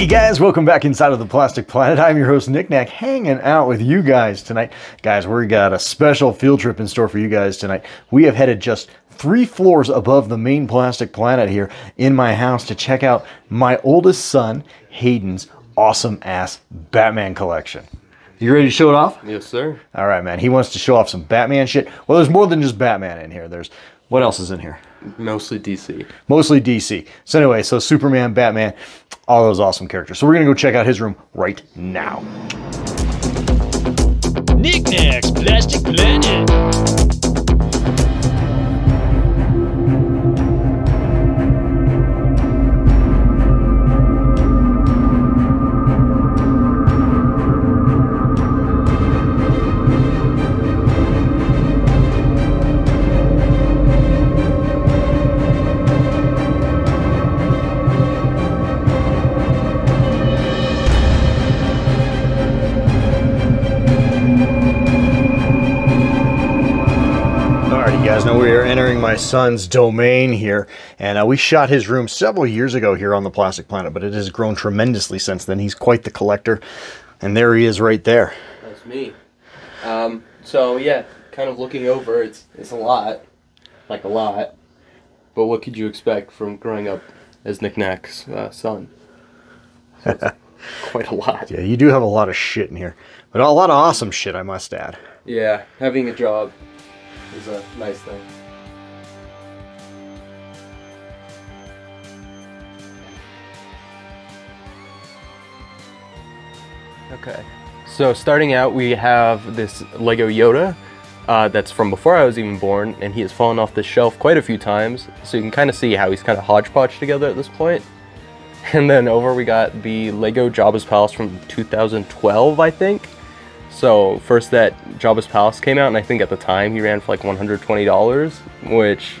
Hey guys, welcome back inside of the Plastic Planet. I'm your host Nick Nack, hanging out with you guys tonight. Guys, we got a special field trip in store for you guys tonight. We have headed just 3 floors above the main Plastic Planet here in my house to check out my oldest son, Hayden's awesome ass Batman collection. You ready to show it off? Yes, sir. All right, man. He wants to show off some Batman shit. Well, there's more than just Batman in here. What else is in here? Mostly DC. Mostly DC. So anyway, so Superman, Batman, all those awesome characters. So we're going to go check out his room right now. Nick Nack's Plastic Planet. You guys know we are entering my son's domain here, and we shot his room several years ago here on the Plastic Planet, but it has grown tremendously since then. He's quite the collector, and there he is right there. That's me. So yeah, kind of looking over, it's a lot, like a lot, but what could you expect from growing up as Nick Nack's son? So it's quite a lot. Yeah, you do have a lot of shit in here, but a lot of awesome shit, I must add. Yeah, having a job is a nice thing. Okay, so starting out we have this Lego Yoda that's from before I was even born, and he has fallen off the shelf quite a few times, so you can kind of see how he's kind of hodgepodge together at this point. And then over we got the Lego Jabba's Palace from 2012, I think. So first that Jabba's Palace came out, and I think at the time he ran for like $120, which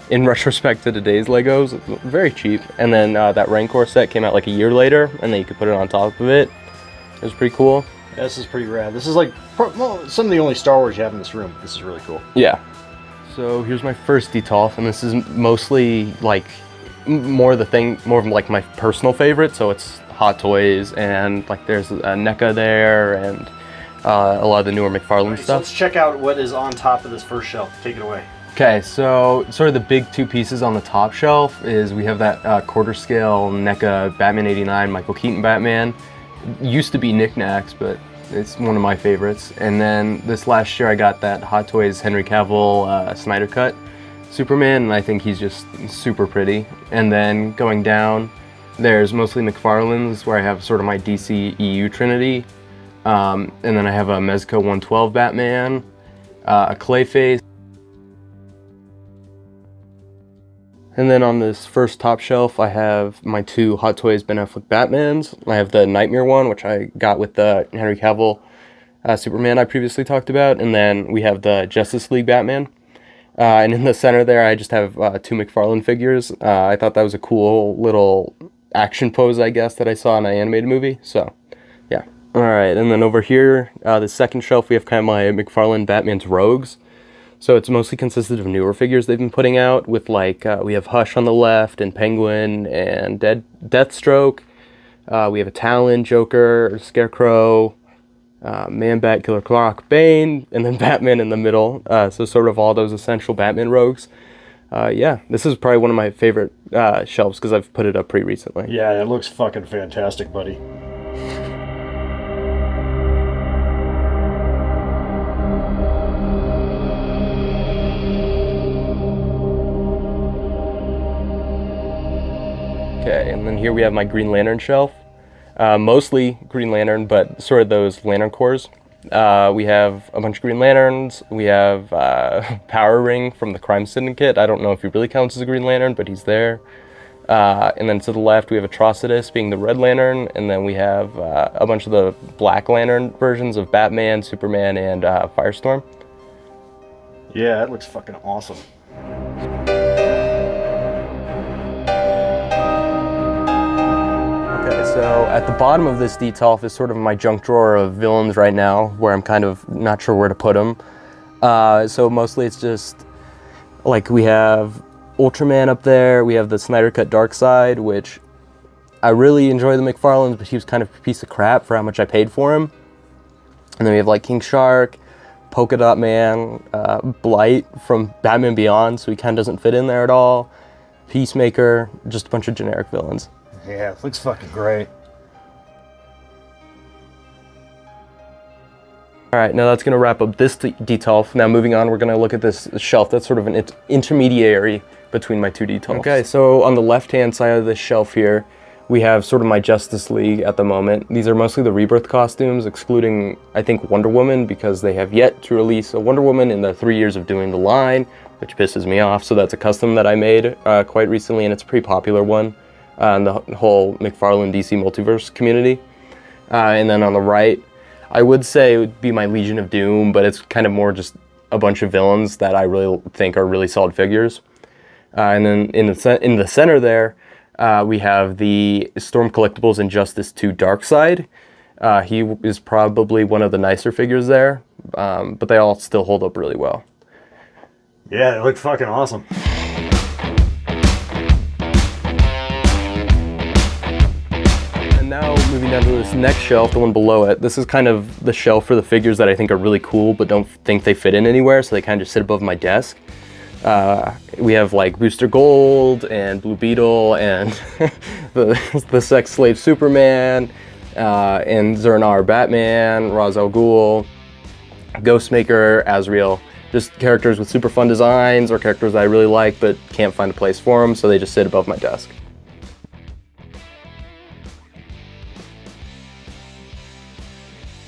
in retrospect to today's Legos, is very cheap. And then that Rancor set came out like a year later, and then you could put it on top of it. It was pretty cool. Yeah, this is pretty rad. This is like some of the only Star Wars you have in this room. This is really cool. Yeah. So here's my first detolf, and this is mostly like more of like my personal favorite. So it's Hot Toys, and like there's a NECA there, and a lot of the newer McFarlane stuff. So let's check out what is on top of this first shelf. Take it away. Okay, so sort of the big 2 pieces on the top shelf is we have that quarter scale NECA Batman 89 Michael Keaton Batman. It used to be Nick Nack's, but it's one of my favorites. And then this last year I got that Hot Toys Henry Cavill Snyder Cut Superman, and I think he's just super pretty. And then going down, there's mostly McFarlane's, where I have sort of my DC EU Trinity. And then I have a Mezco 112 Batman, a Clayface. And then on this first top shelf, I have my 2 Hot Toys Ben Affleck Batmans. I have the Nightmare one, which I got with the Henry Cavill Superman I previously talked about. And then we have the Justice League Batman. And in the center there, I just have 2 McFarlane figures. I thought that was a cool little action pose, I guess, that I saw in an animated movie. So, yeah. Alright, and then over here, the second shelf, we have kind of my McFarlane Batman's Rogues. So it's mostly consisted of newer figures they've been putting out, with like, we have Hush on the left, and Penguin, and Deathstroke. We have a Talon, Joker, Scarecrow, Man-Bat, Killer Croc, Bane, and then Batman in the middle. So sort of all those essential Batman Rogues. Yeah, this is probably one of my favorite shelves, because I've put it up pretty recently. Yeah, it looks fucking fantastic, buddy. Okay, and then here we have my Green Lantern shelf. Mostly Green Lantern, but sort of those Lantern cores. We have a bunch of Green Lanterns. We have Power Ring from the Crime Syndicate. I don't know if he really counts as a Green Lantern, but he's there. And then to the left, we have Atrocitus being the Red Lantern. And then we have a bunch of the Black Lantern versions of Batman, Superman, and Firestorm. Yeah, that looks fucking awesome. So at the bottom of this detolf is sort of my junk drawer of villains right now, where I'm kind of not sure where to put them. So mostly it's just like we have Ultraman up there, we have the Snyder Cut Darkseid, which I really enjoy the McFarlanes, but he was kind of a piece of crap for how much I paid for him. And then we have like King Shark, Polka Dot Man, Blight from Batman Beyond, so he kind of doesn't fit in there at all. Peacemaker, just a bunch of generic villains. Yeah, it looks fucking great. All right, now that's going to wrap up this detail. Now moving on, we're going to look at this shelf. That's sort of an intermediary between my two details. Okay, so on the left-hand side of this shelf here, we have sort of my Justice League at the moment. These are mostly the Rebirth costumes, excluding, I think, Wonder Woman, because they have yet to release a Wonder Woman in the 3 years of doing the line, which pisses me off. So that's a custom that I made quite recently, and it's a pretty popular one in the whole McFarlane DC multiverse community. And then on the right, I would say it would be my Legion of Doom, but it's kind of more just a bunch of villains that I really think are really solid figures. And then in the center there, we have the Storm Collectibles Injustice 2 Darkseid. He is probably one of the nicer figures there, but they all still hold up really well. Yeah, they look fucking awesome. Now moving down to this next shelf, the one below it, this is kind of the shelf for the figures that I think are really cool but don't think they fit in anywhere, so they kind of just sit above my desk. We have like Booster Gold and Blue Beetle and the Sex Slave Superman, and Zernar Batman, Ra's al Ghul, Ghostmaker, Azrael. Just characters with super fun designs or characters that I really like but can't find a place for them, so they just sit above my desk.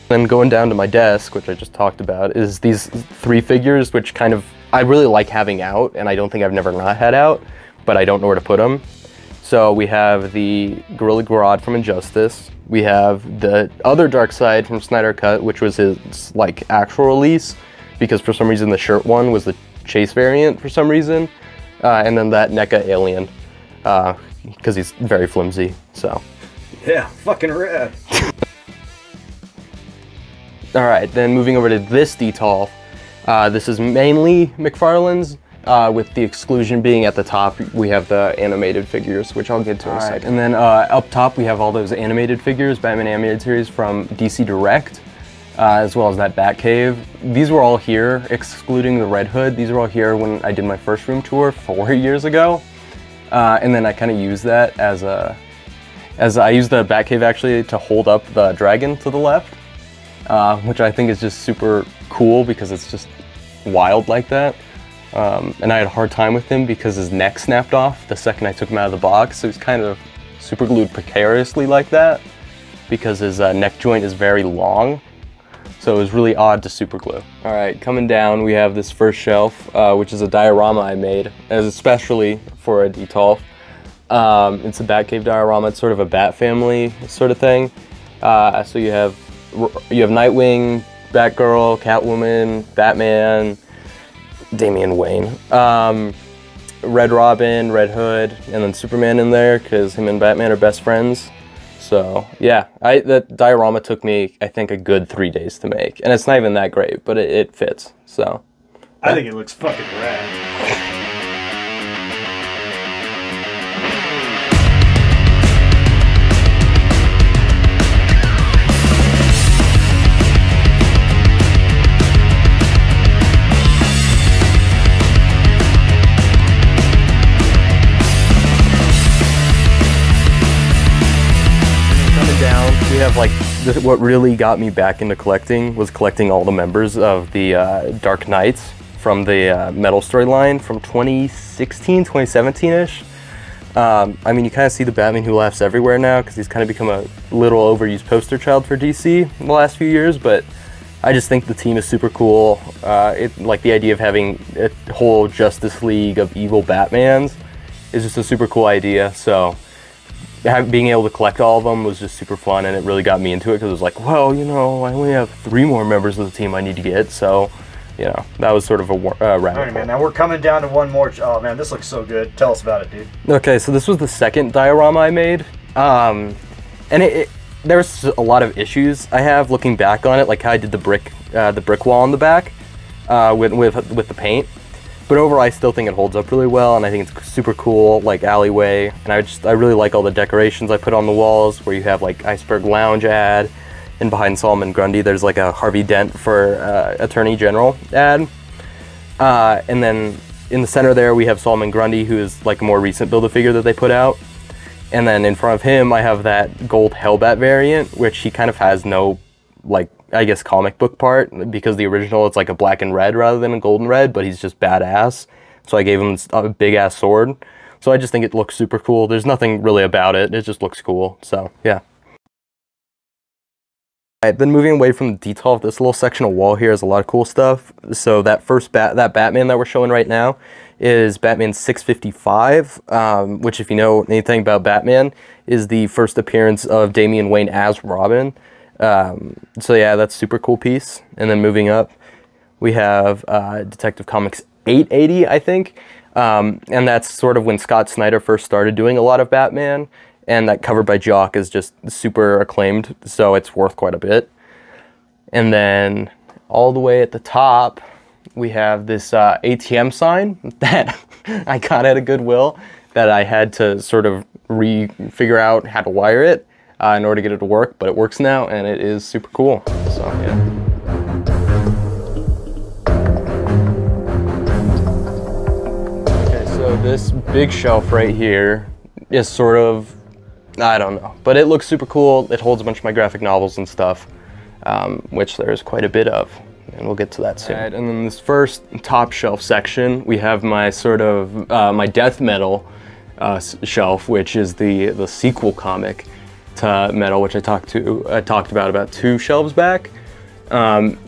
Then going down to my desk, which I just talked about, is these 3 figures, which kind of I really like having out, and I don't think I've never not had out, but I don't know where to put them. So we have the Gorilla Grodd from Injustice. We have the other Darkseid from Snyder Cut, which was his like actual release, because for some reason the shirt one was the Chase variant for some reason, and then that NECA alien, because he's very flimsy. So yeah, fucking rad. All right, then moving over to this detail, this is mainly McFarlane's, with the exclusion being at the top. We have the animated figures, which I'll get to in a second. And then up top, we have all those animated figures, Batman animated series from DC Direct, as well as that Batcave. These were all here, excluding the Red Hood. These were all here when I did my first room tour 4 years ago. And then I kind of used that as I used the Batcave actually to hold up the dragon to the left. Which I think is just super cool because it's just wild like that. And I had a hard time with him because his neck snapped off the second I took him out of the box. So he's kind of super glued precariously like that because his neck joint is very long. So it was really odd to super glue. All right, coming down, we have this first shelf, which is a diorama I made, especially for a detail. It's a Batcave diorama. It's sort of a Bat family sort of thing. So you have Nightwing, Batgirl, Catwoman, Batman, Damian Wayne, Red Robin, Red Hood, and then Superman in there because him and Batman are best friends. So yeah, that diorama took me, I think, a good 3 days to make, and it's not even that great, but it fits. So I think it looks fucking rad. We have like, what really got me back into collecting was collecting all the members of the Dark Knights from the Metal storyline from 2016, 2017-ish. I mean, you kind of see the Batman Who Laughs everywhere now because he's kind of become a little overused poster child for DC in the last few years, but I just think the team is super cool. Like the idea of having a whole Justice League of evil Batmans is just a super cool idea, so being able to collect all of them was just super fun, and it really got me into it because it was like, well, you know, I only have 3 more members of the team I need to get, so, you know, that was sort of a rabbit hole. All right, man, now we're coming down to one more. Oh, man, this looks so good. Tell us about it, dude. Okay, so this was the second diorama I made, and there's a lot of issues I have looking back on it, like how I did the brick wall on the back with the paint. But overall, I still think it holds up really well, and I think it's super cool, like alleyway. And I really like all the decorations I put on the walls, where you have like Iceberg Lounge ad, and behind Solomon Grundy, there's like a Harvey Dent for Attorney General ad. And then in the center there, we have Solomon Grundy, who is like a more recent Build-A-Figure that they put out. And then in front of him, I have that gold Hellbat variant, which he kind of has no, like, I guess, comic book part, because the original, it's like a black and red rather than a gold and red, but he's just badass. So I gave him a big ass sword. So I just think it looks super cool. There's nothing really about it. It just looks cool. So yeah. Alright, then moving away from the detail of this little section of wall here is a lot of cool stuff. So that that Batman that we're showing right now is Batman 655, which, if you know anything about Batman, is the first appearance of Damian Wayne as Robin. So yeah, that's a super cool piece. And then moving up, we have Detective Comics 880, I think. And that's sort of when Scott Snyder first started doing a lot of Batman. And that cover by Jock is just super acclaimed, so it's worth quite a bit. And then all the way at the top, we have this ATM sign that I got at a Goodwill that I had to sort of figure out how to wire it in order to get it to work, but it works now, and it is super cool. So yeah. Okay, so this big shelf right here is sort of, I don't know, but it looks super cool. It holds a bunch of my graphic novels and stuff, which there's quite a bit of, and we'll get to that soon. Right, and then this first top shelf section, we have my sort of my death metal shelf, which is the sequel comic to Metal, which I talked about 2 shelves back. The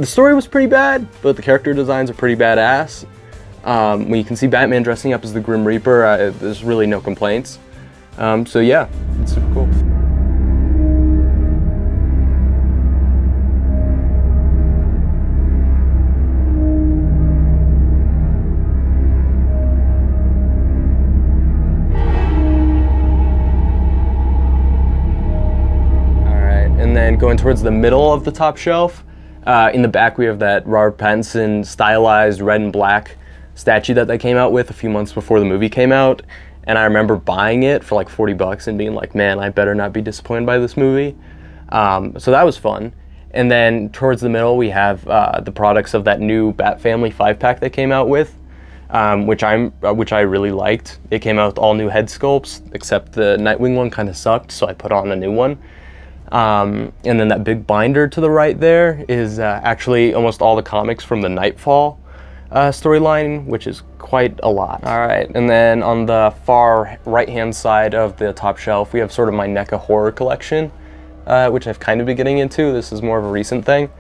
story was pretty bad, but the character designs are pretty badass. When you can see Batman dressing up as the Grim Reaper, there's really no complaints. So yeah, it's super cool. Alright, and then going towards the middle of the top shelf, in the back we have that Robert Pattinson stylized red and black statue that they came out with a few months before the movie came out. And I remember buying it for like 40 bucks and being like, man, I better not be disappointed by this movie. So that was fun. And then towards the middle, we have the products of that new Bat Family 5-pack they came out with, which I really liked. It came out with all new head sculpts, except the Nightwing one kind of sucked, so I put on a new one. And then that big binder to the right there is actually almost all the comics from the Nightfall storyline, which is quite a lot. All right, and then on the far right-hand side of the top shelf, we have sort of my NECA horror collection, which I've kind of been getting into. This is more of a recent thing.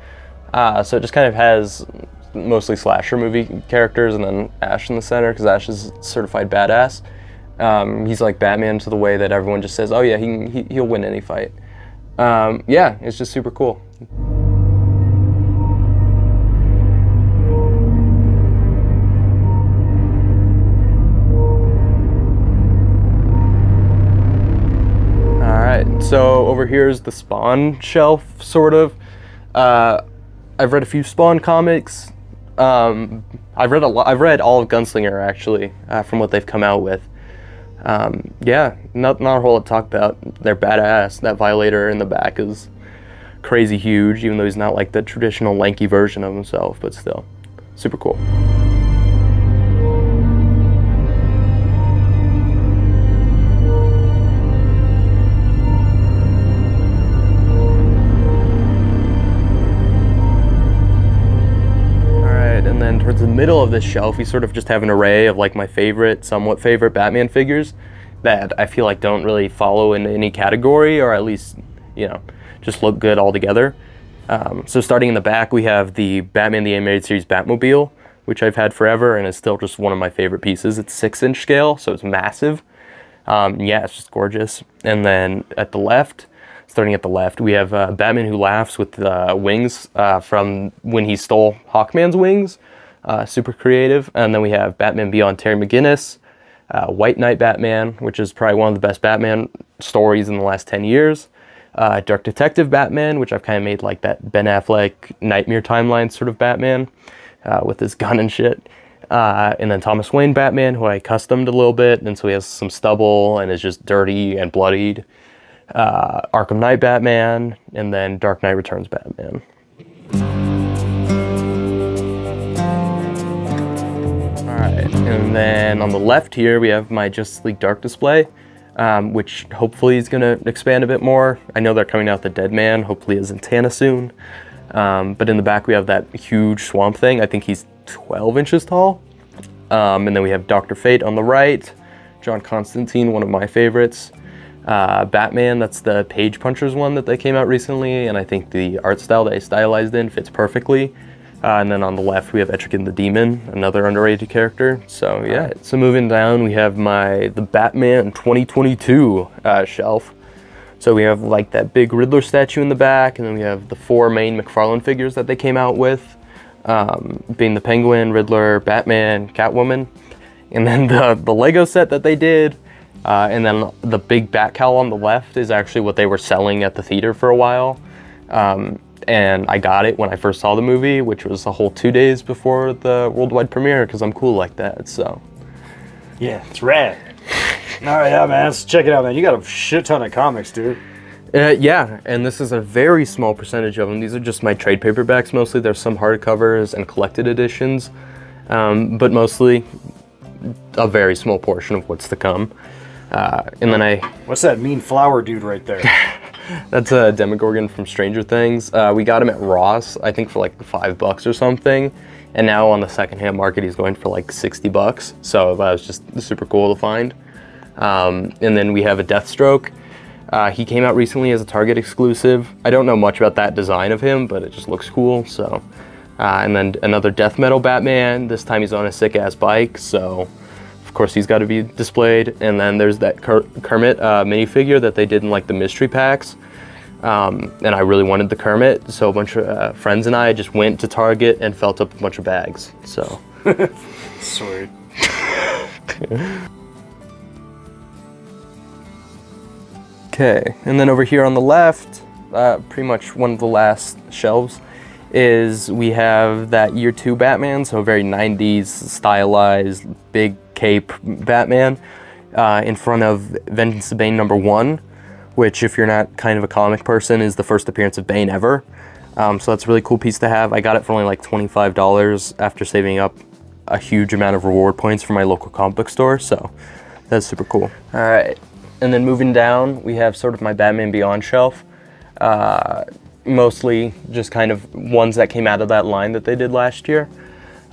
So it just kind of has mostly slasher movie characters, and then Ash in the center, because Ash is certified badass. He's like Batman to the way that everyone just says, oh yeah, he'll win any fight. Yeah, it's just super cool. So over here is the Spawn shelf, sort of. I've read a few Spawn comics. I've read all of Gunslinger, actually, from what they've come out with. Yeah, not a whole lot to talk about. They're badass. That Violator in the back is crazy huge, even though he's not like the traditional lanky version of himself, but still, super cool. And then towards the middle of this shelf, we sort of just have an array of like my somewhat favorite Batman figures that I feel like don't really follow in any category, or at least, you know, just look good all together. So starting in the back, we have the Batman the Animated Series Batmobile, which I've had forever and is still just one of my favorite pieces. It's 6-inch scale, so it's massive. Yeah, it's just gorgeous. And then at the left, starting at the left, we have Batman Who Laughs with the wings from when he stole Hawkman's wings. Super creative. And then we have Batman Beyond Terry McGinnis, White Knight Batman, which is probably one of the best Batman stories in the last 10 years. Dark Detective Batman, which I've kind of made like that Ben Affleck Nightmare timeline sort of Batman with his gun and shit. And then Thomas Wayne Batman, who I customed a little bit, and so he has some stubble and is just dirty and bloodied. Arkham Knight Batman, and then Dark Knight Returns Batman. Alright, and then on the left here we have my Justice League Dark display, which hopefully is going to expand a bit more. I know they're coming out the Dead Man, hopefully is Zatanna soon. But in the back we have that huge Swamp Thing. I think he's 12 inches tall. And then we have Dr. Fate on the right, John Constantine, one of my favorites. Batman, that's the Page Punchers one that they came out recently, and I think the art style that they stylized in fits perfectly. And then on the left we have Etrigan the Demon, another underrated character. So yeah, so moving down we have the Batman 2022 shelf. So we have like that big Riddler statue in the back, and then we have the 4 main McFarlane figures that they came out with, being the Penguin, Riddler, Batman, Catwoman, and then the Lego set that they did, and then the big bat cowl on the left is actually what they were selling at the theater for a while, and I got it when I first saw the movie, which was a whole 2 days before the worldwide premiere, because I'm cool like that. So yeah, it's rad. All right, yeah, man, let's check it out, man. You got a shit ton of comics, dude. Yeah, and this is a very small percentage of them. These are just my trade paperbacks mostly. There's some hardcovers and collected editions, but mostly a very small portion of what's to come. And then What's that mean flower dude right there? That's a Demogorgon from Stranger Things. We got him at Ross, I think for like $5 or something. And now on the secondhand market, he's going for like $60. So that was just super cool to find. And then we have a Deathstroke. He came out recently as a Target exclusive. I don't know much about that design of him, but it just looks cool. So, and then another Death Metal Batman. This time he's on a sick ass bike. So of course he's got to be displayed. And then there's that Kermit minifigure that they did in like the mystery packs. And I really wanted the Kermit. So a bunch of friends and I just went to Target and felt up a bunch of bags. So sweet. Okay, and then over here on the left, pretty much one of the last shelves, is we have that Year 2 Batman, so very 90s stylized, big cape Batman, in front of Vengeance of Bane #1, which if you're not kind of a comic person is the first appearance of Bane ever. So that's a really cool piece to have. I got it for only like $25 after saving up a huge amount of reward points from my local comic book store, so that's super cool. All right. And then moving down, we have sort of my Batman Beyond shelf. Mostly just kind of ones that came out of that line that they did last year.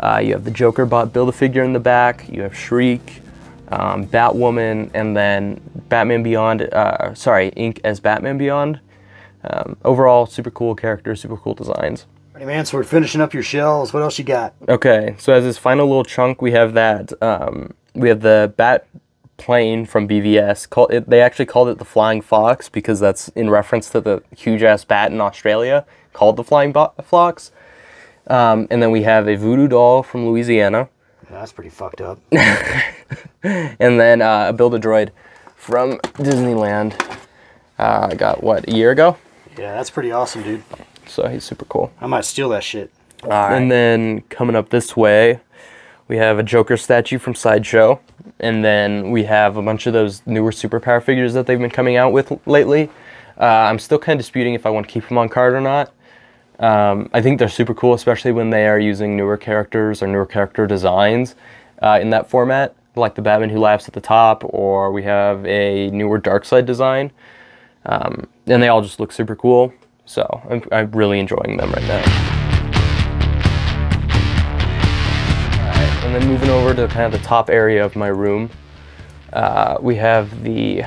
You have the Joker Build-A-Figure in the back. You have Shriek, Batwoman, and then Batman Beyond, Inc. as Batman Beyond. Overall, super cool characters, super cool designs. Alright, man, so we're finishing up your shelves. What else you got? Okay, so as this final little chunk, we have that, we have the Bat plane from BVS. They actually called it the Flying Fox because that's in reference to the huge ass bat in Australia called the Flying Fox. And then we have a voodoo doll from Louisiana. Yeah, that's pretty fucked up. And then a Build-A-Droid from Disneyland. I got what, a year ago? Yeah, that's pretty awesome, dude. So he's super cool. I might steal that shit. All right. And then coming up this way, we have a Joker statue from Sideshow. And then we have a bunch of those newer superpower figures that they've been coming out with lately. I'm still kind of disputing if I want to keep them on card or not. I think they're super cool, especially when they are using newer characters or newer character designs in that format, like the Batman Who Laughs at the top, or we have a newer Darkseid design. And they all just look super cool. So I'm really enjoying them right now. And then moving over to kind of the top area of my room, we have the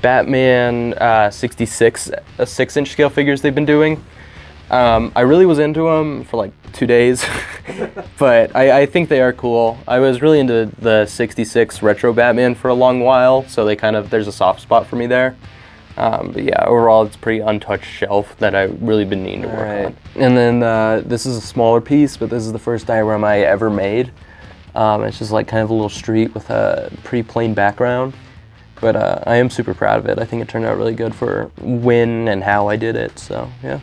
Batman 66 6-inch scale figures they've been doing. I really was into them for like 2 days, but I think they are cool. I was really into the 66 retro Batman for a long while, so there's a soft spot for me there. But yeah, overall it's a pretty untouched shelf that I've really been needing to work on. And then this is a smaller piece, but this is the first diorama I ever made. It's just like kind of a little street with a pretty plain background, but I am super proud of it. I think it turned out really good for when and how I did it, so yeah.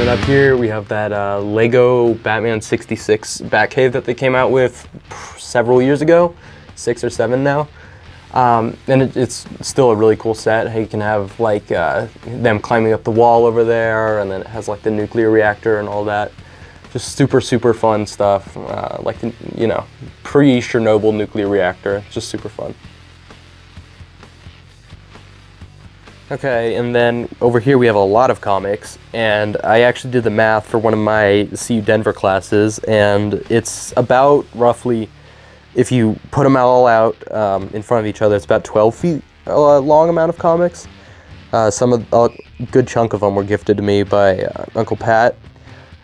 then up here we have that Lego Batman 66 Batcave that they came out with several years ago, 6 or 7 now. And it's still a really cool set. You can have like them climbing up the wall over there, and then it has like the nuclear reactor and all that. Just super, super fun stuff. Like, you know, pre-Chernobyl nuclear reactor. Just super fun. Okay, and then over here we have a lot of comics, and I actually did the math for one of my CU Denver classes, and it's about roughly, if you put them all out in front of each other, it's about 12 feet long amount of comics. A good chunk of them were gifted to me by Uncle Pat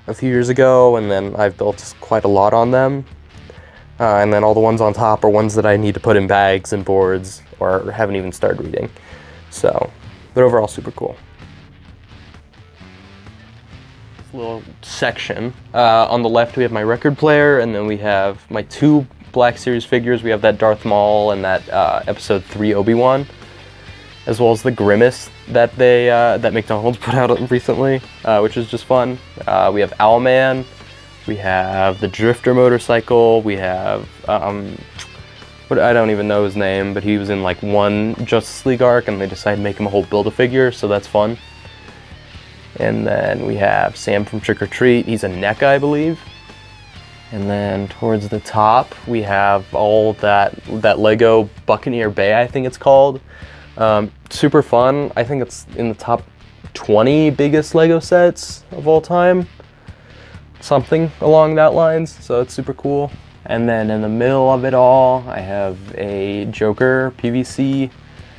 a few years ago, and then I've built quite a lot on them. And then all the ones on top are ones that I need to put in bags and boards, or haven't even started reading. So they're overall super cool. This little section. On the left we have my record player, and then we have my 2 Black Series figures. We have that Darth Maul and that Episode 3 Obi-Wan, as well as the Grimace that that McDonald's put out recently, which is just fun. We have Owlman, we have the Drifter motorcycle, we have I don't even know his name, but he was in like one Justice League arc, and they decided to make him a whole Build-A-Figure, so that's fun. And then we have Sam from Trick or Treat. He's a NECA, I believe. And then towards the top, we have all that Lego Buccaneer Bay, I think it's called. Super fun. I think it's in the top 20 biggest Lego sets of all time. Something along that lines, so it's super cool. And then in the middle of it all, I have a Joker PVC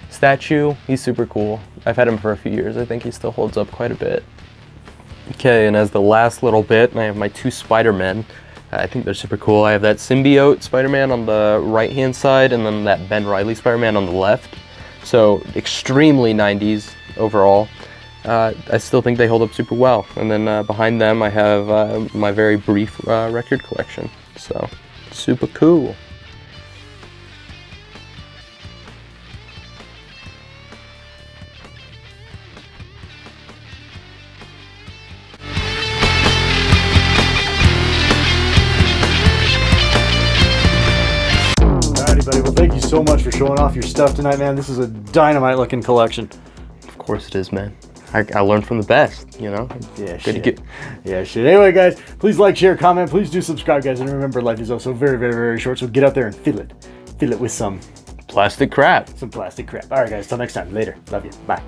statue. He's super cool. I've had him for a few years. I think he still holds up quite a bit. Okay, and as the last little bit, I have my 2 Spider-Men. I think they're super cool. I have that symbiote Spider-Man on the right-hand side, and then that Ben Reilly Spider-Man on the left. So extremely 90s overall. I still think they hold up super well. And then behind them, I have my very brief record collection. So super cool. Alrighty, buddy. Well, thank you so much for showing off your stuff tonight, man. This is a dynamite looking collection. Of course it is, man. I learned from the best, you know? Yeah, shit. Yeah, shit. Anyway, guys, please like, share, comment. Please do subscribe, guys. And remember, life is also very, very, very short. So get out there and fill it. Fill it with some plastic crap. Some plastic crap. All right, guys. Till next time. Later. Love you. Bye.